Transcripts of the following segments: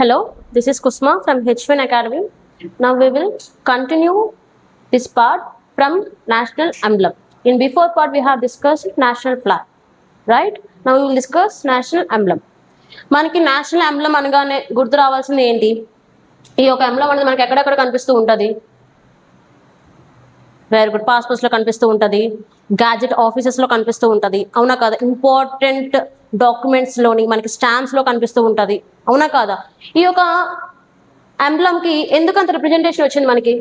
Hello, this is Kusma from H1 Academy. Now we will continue this part from national emblem. In before part we have discussed national flag, right? Now we will discuss national emblem. మనకి national emblem అనగానే గుర్తు రావాల్సింది ఏంటి? ఈ యొక్క emblem అనేది మనకి ఎక్కడెక్కడ కనిపిస్తూ ఉంటుంది? Very good. పాస్పోర్ట్స్ లో కనిపిస్తూ ఉంటుంది, గ్యాజెట్ ఆఫీసెస్ లో కనిపిస్తూ ఉంటుంది, అవునా కాదా? ఇంపార్టెంట్ డాక్యుమెంట్స్ లోని మనకి స్టాంప్స్ లో కనిపిస్తూ ఉంటుంది, అవునా కాదా? ఈ యొక్క ఎంబ్లమ్ కి ఎందుకంత రిప్రజెంటేషన్ వచ్చింది? మనకి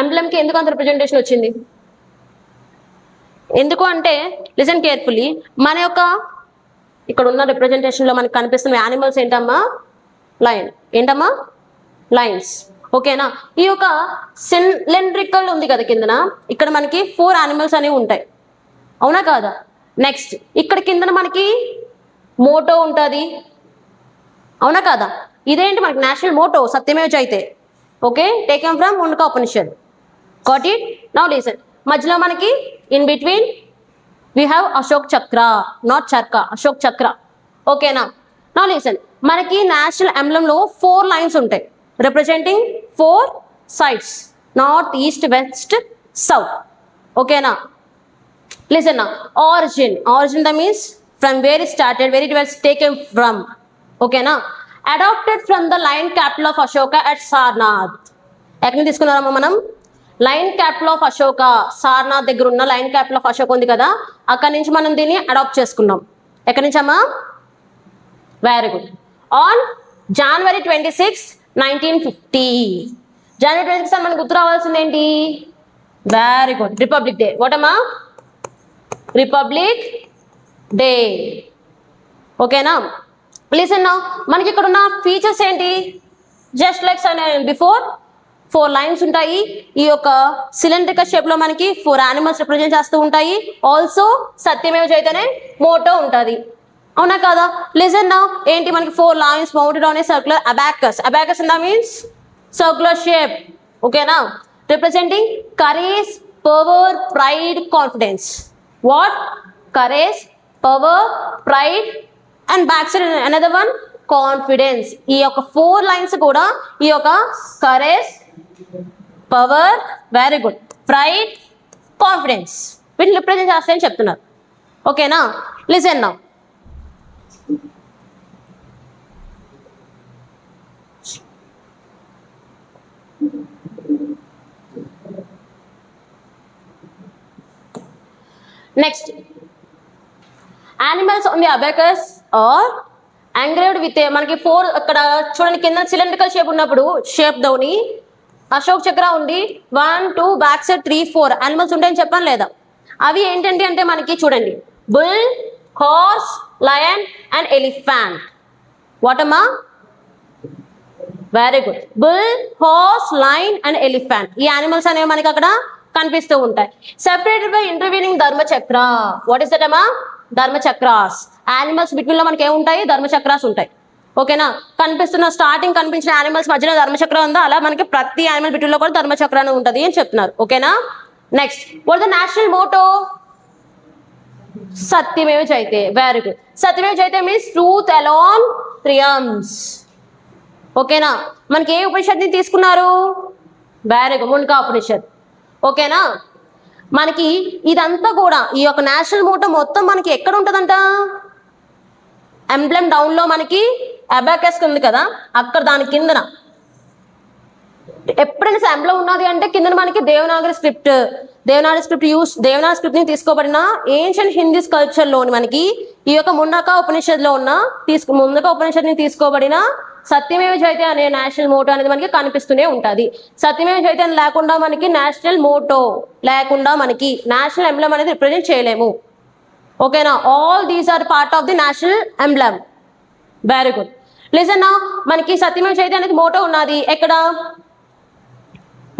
ఎంబ్లమ్ కి ఎందుకంత రిప్రజెంటేషన్ వచ్చింది? ఎందుకు అంటే లిసన్ కేర్ఫుల్లీ, మన యొక్క ఇక్కడ ఉన్న రిప్రజెంటేషన్ లో మనకి కనిపిస్తున్న యానిమల్స్ ఏంటమ్మా? లయన్. ఏంటమ్మా? లయన్స్. ఓకేనా? ఈ యొక్క సిలిండ్రికల్ ఉంది కదా కిందన, ఇక్కడ మనకి 4 యానిమల్స్ అనేవి ఉంటాయి, అవునా కాదా? నెక్స్ట్ ఇక్కడ కిందన మనకి మోటో ఉంటుంది, అవునా కాదా? ఇదేంటి మనకి నేషనల్ మోటో, సత్యమేవ జయతే. Okay, taken from Mundaka Upanishad. Got it? Now listen. మధ్యలో మనకి in between we have Ashok Chakra, not Charka, Ashok Chakra. ఓకేనా? Now listen. మనకి నేషనల్ ఎంబ్లమ్ లో 4 లైన్స్ ఉంటాయి representing 4 sides, north, east, west, south. ఓకేనా? Listen. Origin that means from where it started, where it was taken from. ఓకేనా? Adapted from the lion capital of Ashoka at Sarnath. ఎక్కడి నుంచి తీసుకున్నారమ్మా మనం? Lion capital of Ashoka, Sarnath దగ్గర ఉన్న లైన్ క్యాపిటల్ ఆఫ్ అశోక ఉంది కదా, అక్కడి నుంచి మనం దీన్ని అడాప్ట్ చేసుకున్నాం. ఎక్కడి నుంచి అమ్మా? Very good. On January 26, 1950. January 26 అని మనకు గుర్తు రావాల్సింది ఏంటి? Very good, republic day. What అమ్మా? Republic day. ఓకేనా? Listen now. మనకి ఇక్కడ ఉన్న ఫీచర్స్ ఏంటి? జస్ట్ లైక్ బిఫోర్ 4 లైన్స్ ఉంటాయి. ఈ యొక్క సిలిండ్రికల్ షేప్ లో మనకి 4 యానిమల్స్ రిప్రజెంట్ చేస్తూ ఉంటాయి. ఆల్సో సత్యమేవ జయతే మోటో ఉంటుంది, అవునా కాదా? Listen now. ఏంటి మనకి 4 lines mounted on a circular abacus. Abacus in the means circular shape. ఓకేనా? Representing courage, power, pride, confidence. What? Courage, power, pride and back side another one confidence. ఈ యొక్క 4 lines కూడా ఈ యొక్క courage, power, very good, pride, confidence వీటిని represent చేస్తాయని చెప్తున్నారు. ఓకేనా? Listen now. Next, animals on the abacus are engraved with మనకి 4 అక్కడ చూడండి కింద సిలిండ్రికల్ షేప్ ఉన్నప్పుడు షేప్ దోని అశోక్ చక్ర ఉండి 1, 2 బ్యాక్ సైడ్ 3, 4 యానిమల్స్ ఉంటాయని చెప్పాను లేదా? అవి ఏంటంటే అంటే మనకి చూడండి bull, horse, lion and elephant. What అమ్మా? Very good. Bull, horse, lion and elephant ఈ యానిమల్స్ అనేవి మనకి అక్కడ కనిపిస్తూ ఉంటాయి. Separated by intervening Dharmachakra. What is that అమ్మా? ధర్మచక్రాస్. యానిమల్స్ బిట్వీన్ లో మనకి ఏముంటాయి? ధర్మచక్రాస్ ఉంటాయి. ఓకేనా? కనిపిస్తున్న స్టార్టింగ్ కనిపించిన యానిమల్స్ మధ్యలో ధర్మచక్రం ఉందో అలా మనకి ప్రతి యానిమల్ బిట్వీన్ లో కూడా ధర్మచక్రాన్ని ఉంటుంది అని చెప్తున్నారు. ఓకేనా? Next, what the national motto? సత్యమేవ జయతే. Very good. సత్యమేవ జయతే మీన్స్ ట్రూత్ అలోన్ ట్రియంఫ్స్. ఓకేనా? మనకి ఏ ఉపనిషత్తుని తీసుకున్నారు? Very good, Mundaka Upanishad. ఓకేనా? మనకి ఇదంతా కూడా ఈ యొక్క నేషనల్ మోటో మొత్తం మనకి ఎక్కడ ఉంటుందంట? ఎంబ్లమ్ డౌన్ లో మనకి అబాకస్ ఉంది కదా, అక్కడ దాని కిందన ఎప్పుడైనా ఎంబ్లమ్ ఉన్నది అంటే కింద మనకి దేవనాగరి స్క్రిప్ట్ ని తీసుకోబడిన ఏన్షియంట్ హిందీ కల్చర్ లోని మనకి ఈ యొక్క ముండకా ఉపనిషత్ లో ఉన్న ముండకా ఉపనిషత్ ని తీసుకోబడిన సత్యమేవ జయతే అనే నేషనల్ మోటో అనేది మనకి కనిపిస్తూనే ఉంటుంది. సత్యమేవ జయతే అని లేకుండా మనకి నేషనల్ మోటో లేకుండా మనకి నేషనల్ ఎంబ్లమ్ అనేది రిప్రజెంట్ చేయలేము. ఓకేనా? All these are part of the national emblem. Very good. Listen now. మనకి సత్యమేవ జయతే అనేది మోటో ఉన్నది ఎక్కడ?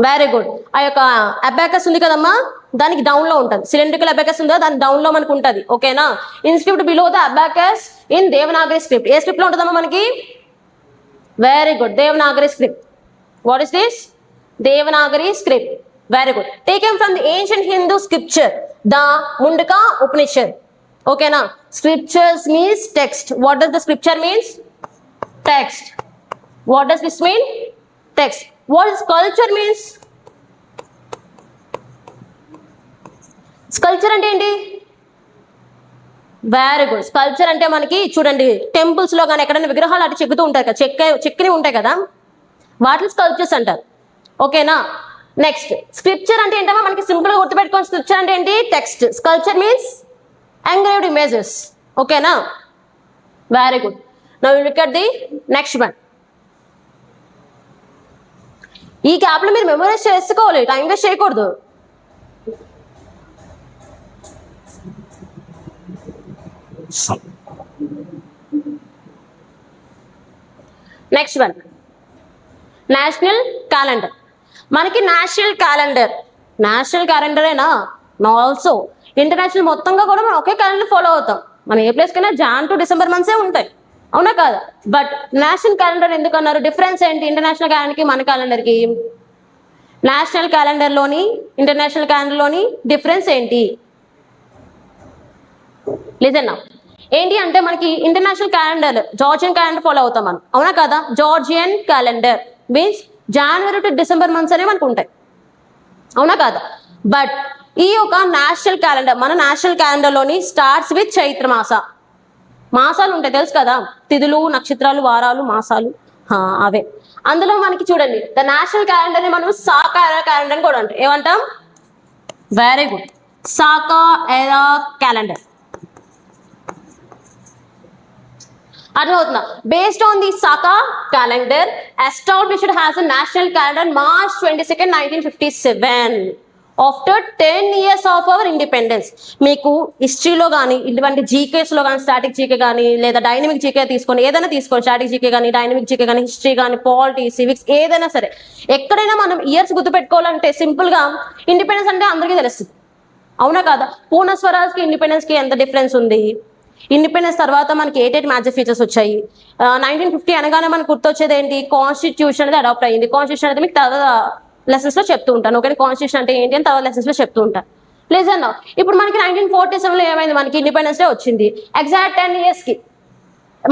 Very good. ఆ యొక్క అబాకస్ ఉంది కదమ్మా, దానికి డౌన్ లో ఉంటుంది. సిలిండ్రికల్ అబాకస్ ఉందా, దాని డౌన్ లో మనకు ఉంటుంది. ఓకేనా? Inscript below the abacus in Devanagari script. ఏ స్క్రిప్ట్ లో ఉంటుందమ్మా మనకి? Very good, Devanagari script. What is this? Devanagari script. Very good. Taken from the ancient Hindu scripture the Mundaka Upanishad. ఓకేనా? Scriptures means text. What does the scripture means? text. What does this mean? Text. What is sculpture means? Sculpture అంటే ఏంటి? Very good. Sculpture అంటే మనకి చూడండి temples లో కానీ ఎక్కడైనా విగ్రహాలు అటు చెక్కుతూ ఉంటాయి కదా, చెక్కిని ఉంటాయి కదా, వాటిని స్కల్ప్చర్స్ అంటారు. ఓకేనా. నెక్స్ట్ స్క్రిప్చర్ అంటే ఏంటమ్మా, మనకి సింపుల్ గా గుర్తుపెట్టుకోండి. స్క్రిప్చర్ అంటే ఏంటి? Text. Sculpture means engraved images. ఓకేనా. Very good. Now you look at the next one. ఈ గ్యాప్ లో మీరు మెమరైజ్ చేసుకోవాలి, టైం వేస్ట్ చేయకూడదు. Next one national calendar. మనకి నేషనల్ క్యాలెండరేనా, ఆల్సో ఇంటర్నేషనల్ మొత్తంగా కూడా మనం ఒకే క్యాలెండర్ ఫాలో అవుతాం. మనం ఏ ప్లేస్ కైనా జాన్ టు డిసెంబర్ మంత్సే ఉంటాయి, అవునా కాదా? బట్ నేషనల్ క్యాలెండర్ ఎందుకు అన్నారు? డిఫరెన్స్ ఏంటి ఇంటర్నేషనల్ క్యాలెండర్కి మన క్యాలెండర్కి? నేషనల్ క్యాలెండర్లోని ఇంటర్నేషనల్ క్యాలెండర్లోని డిఫరెన్స్ ఏంటి? Listen now. ఏంటి అంటే మనకి international calendar Georgian calendar follow అవుతాం మనం, అవునా కదా? Georgian calendar means January to December months అనే మనకు ఉంటాయి, అవునా కాదా? బట్ ఈ యొక్క నేషనల్ క్యాలెండర్, మన నేషనల్ క్యాలెండర్లోని స్టార్ట్స్ విత్ చైత్ర మాసాలు ఉంటాయి తెలుసు కదా, తిథులు, నక్షత్రాలు, వారాలు, మాసాలు, అవే. అందులో మనకి చూడండి ద నేషనల్ క్యాలెండర్ ని మనం సాకా ఎరా క్యాలెండర్ అని కూడా అంటాం. ఏమంటాం? Very good. సాకా ఎరా క్యాలెండర్. అర్థమవుతుందా? Based on the Saka calendar established has a national calendar March 22, 1957 after 10 years of our independence. మీకు హిస్టరీలో కానీ ఇటువంటి జీకేస్లో కానీ, స్టాటిక్ జీకే కానీ లేదా డైనమిక్ జీకే తీసుకొని ఏదైనా తీసుకోండి, స్టాటిక్ జీకే కానీ, డైనమిక్ జీకే కానీ, హిస్టరీ కానీ, పాలిటీ, సివిక్స్ ఏదైనా సరే, ఎక్కడైనా మనం ఇయర్స్ గుర్తుపెట్టుకోవాలంటే సింపుల్గా ఇండిపెండెన్స్ అంటే అందరికీ తెలుస్తుంది, అవునా కాదా? పూర్ణ స్వరాజ్కి ఇండిపెండెన్స్కి ఎంత డిఫరెన్స్ ఉంది? ఇండిపెండెన్స్ తర్వాత మనకి ఏటేటి మ్యాజిక్ ఫీచర్స్ వచ్చాయి? 1950 అనగానే మనకు గుర్తొచ్చేది ఏంటి? కాన్స్టిట్యూషన్ అనేది అడాప్ట్ అయింది. కాన్స్టిట్యూషన్ అనేది మీకు తర్వాత లెసన్స్ లో చెప్తూ ఉంటాను, ఓకే? కాన్స్టిట్యూషన్ అంటే ఏంటి అని తర్వాత లెసన్స్ లో చెప్తూ ఉంటాను. Listen now. ఇప్పుడు మనకి 1947 లో ఏమైంది? మనకి ఇండిపెండెన్స్ డే వచ్చింది. ఎగ్జాక్ట్ 10 years కి,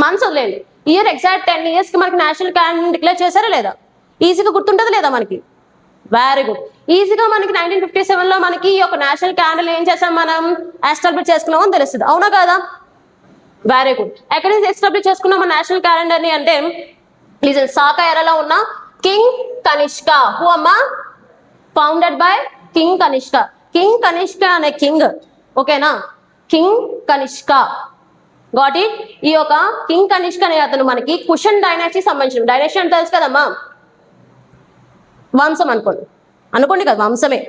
మంత్స్ వదిలేండి, ఇయర్ ఎగ్జాక్ట్ 10 years కి మనకి నేషనల్ క్యాలెండర్ డిక్లేర్ చేశారా లేదా? ఈజీగా గుర్తుంటుంది లేదా మనకి? Very good. ఈజీగా మనకి 1957 లో మనకి ఈ యొక్క నేషనల్ క్యాలెండర్ ఏం చేసాం, మనం ఎస్టాబ్లిష్ చేసుకున్నామని తెలుస్తుంది, అవునా కాదా? Very good. ఎక్కడ నుంచి ఎస్టాబ్లిష్ చేసుకున్నాం మన నేషనల్ క్యాలెండర్ ని అంటే, లిజన్, సాకా ఎరాలో ఉన్న కింగ్ కనిష్క. హూ అమ్మా? Founded by king Kanishka. King Kanishka అనే కింగ్, ఓకేనా? King Kanishka, got it? ఈ యొక్క కింగ్ కనిష్క అనే అతను మనకి కుషన్ డైనాసిటీకి సంబంధించిన, డైనాసిటీ అంటే తెలుసు కదమ్మా, వంశం అనుకోండి కదా, వంశమే,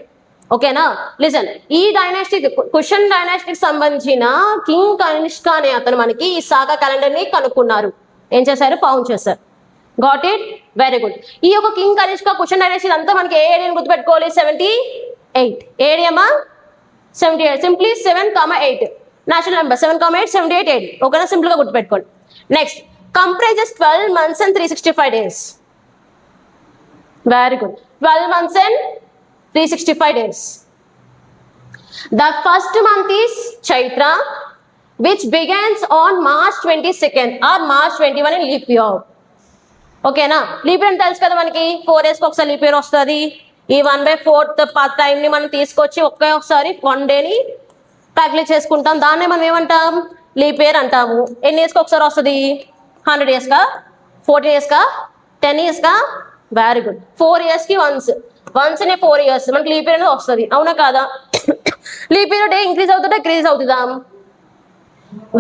ఓకేనా? లిజన్, ఈ డైనాస్టిక్ కుషన్ డైనాస్టిక్ సంబంధించిన కింగ్ కనిష్క అనే అతను మనకి ఈ సాకా క్యాలెండర్ ని కనుక్కున్నారు. ఏం చేశారు? ఫౌండ్ చేశారు. Got it? Very good. ఈ యొక్క కింగ్ కనిష్క కుషన్ డైనాస్టీ అంతా మనకి ఏ ఏడియని గుర్తుపెట్టుకోవాలి? 78 ఏడియమా? 78. సింప్లీ 7,8 నేషనల్ నెంబర్ 7,8 78 80, ఓకేనా? సింపుల్ గా గుర్తుపెట్టుకోండి. Next, comprises 12 months and 365 days. Very good. 12 months and 365 days. The first month is Chaitra, which begins on March 22nd or March 21 in leap year. ఓకేనా? Leap year తెలుసు కదా మనకి, 4 years కి ఒకసారి leap year వస్తుంది. ఈ 1/4 టైం ని మనం తీసుకొచ్చి ఒక్కసారి 1 డేని క్యాలిక్యులేట్ చేసుకుంటాం. దాన్నే మనం ఏమంటాం? లీప్ ఇయర్ అంటాము. ఎన్ని ఇయర్స్కి ఒకసారి వస్తుంది? 100 years కా, 14 years కా, 10 years కా? Very good. 4 years కి వన్స్ నే 4 years మనకి లీప్ ఇయర్ అనేది వస్తుంది, అవునా కాదా? లీప్ ఇయర్ డే ఇంక్రీజ్ అవుతుందా, డిక్రీజ్ అవుతుందా?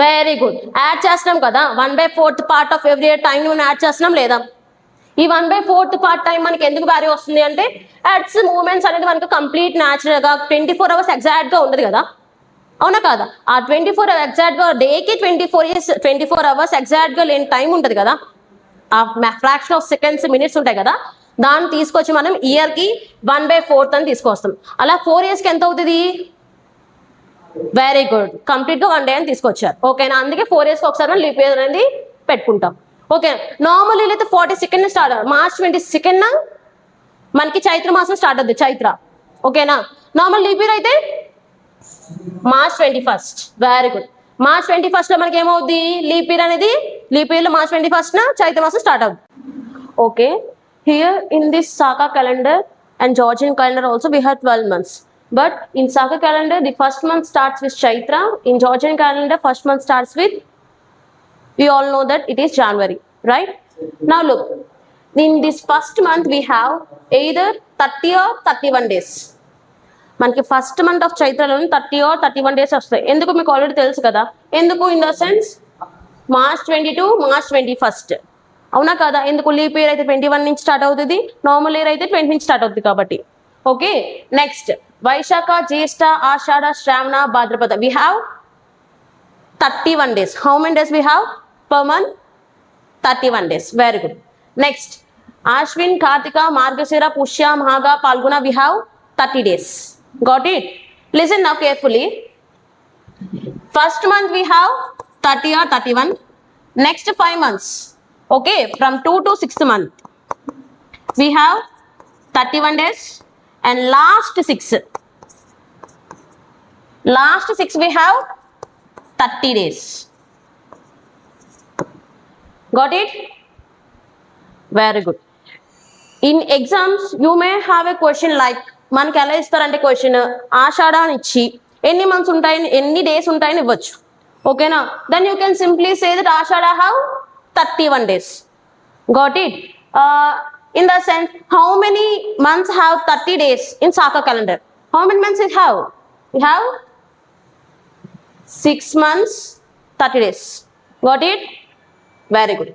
Very good. యాడ్ చేస్తున్నాం కదా, 1/4 part of every year time మనం యాడ్ చేస్తున్నాం లేదా? ఈ 1/4 పార్ట్ టైం మనకి ఎందుకు వ్యారీ వస్తుంది అంటే, అట్స్ మూమెంట్స్ అనేది మనకు కంప్లీట్ న్యాచురల్ గా 24 hours ఎగ్జాక్ట్ గా ఉండదు కదా, అవునా కాదా? ఆ 24 hours ఎగ్జాక్ట్ గా డేకి 24 hours ఎగ్జాక్ట్ గా లేని టైం ఉంటుంది కదా, ఆ ఫ్రాక్షన్ ఆఫ్ సెకండ్స్, మినిట్స్ ఉంటాయి కదా, దాన్ని తీసుకొచ్చి మనం ఇయర్ కి 1/4 అని తీసుకొస్తాం. అలా 4 years కి ఎంత అవుతుంది? Very good. కంప్లీట్ గా 1 day అని తీసుకొచ్చారు, ఓకేనా? అందుకే 4 years కి ఒకసారి మనం లీప్ ఇయర్ అనేది పెట్టుకుంటాం, ఓకే? నార్మల్ అయితే 42nd స్టార్ట్, March 22nd మనకి చైత్ర మాసం స్టార్ట్ అవుతుంది, చైత్ర, ఓకేనా? నార్మల్ లీప్ ఇయర్ అయితే March 21st. Very good. March 21 లో మనకి ఏమవుద్ది, లీప్ ఇయర్ అనేది, లీప్ ఇయర్ లో మార్చ్ 21 చైత్ర మాసం స్టార్ట్ అవుతుంది. Okay, here in this Saka calendar and Georgian calendar also we have 12 months, but in Saka calendar the first month starts with Chaitra, in Georgian calendar first month starts with, we all know that it is January, right? Now look, in this first month we have either 30 or 31 days. మనకి first month of చైత్రలోని 30 or 31 days వస్తాయి. ఎందుకు మీకు already తెలుసు కదా, ఎందుకు in the sense March 22 March 21, అవునా కదా? ఎందుకు లీప్ ఇయర్ అయితే 21 నుంచి స్టార్ట్ అవుతుంది, నార్మల్ ఇయర్ అయితే 20 నుంచి స్టార్ట్ అవుతుంది కాబట్టి. Okay, next Vaishakha, Jyeshtha, Ashadha, Shravana, Bhadrapada, we have 31 days. How many days we have per month? 31 days. Very good. Next, Ashwin, Kartika, Margasira, Pushya, Magha, Palguna, we have 30 days. Got it? Listen now carefully. First month we have 30 or 31. Next 5 months. Okay, from 2 to 6th month we have 31 days, and last 6 we have 30 days. Got it? Very good. In exams you may have a question like, మనకి ఎలా ఇస్తారంటే question ఆషాఢ అని ఇచ్చి ఎన్ని months ఉంటాయని, ఎన్ని days ఉంటాయని ఇవ్వచ్చు. ఓకేనా? Then you can simply say that Ashadha have 31 days. Got it? In the sense, how many months have 30 days in Saka calendar? How many months we have? We have 6 months 30 days. Got it? Very good.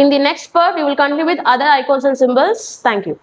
In the next part we will continue with other icons and symbols. Thank you.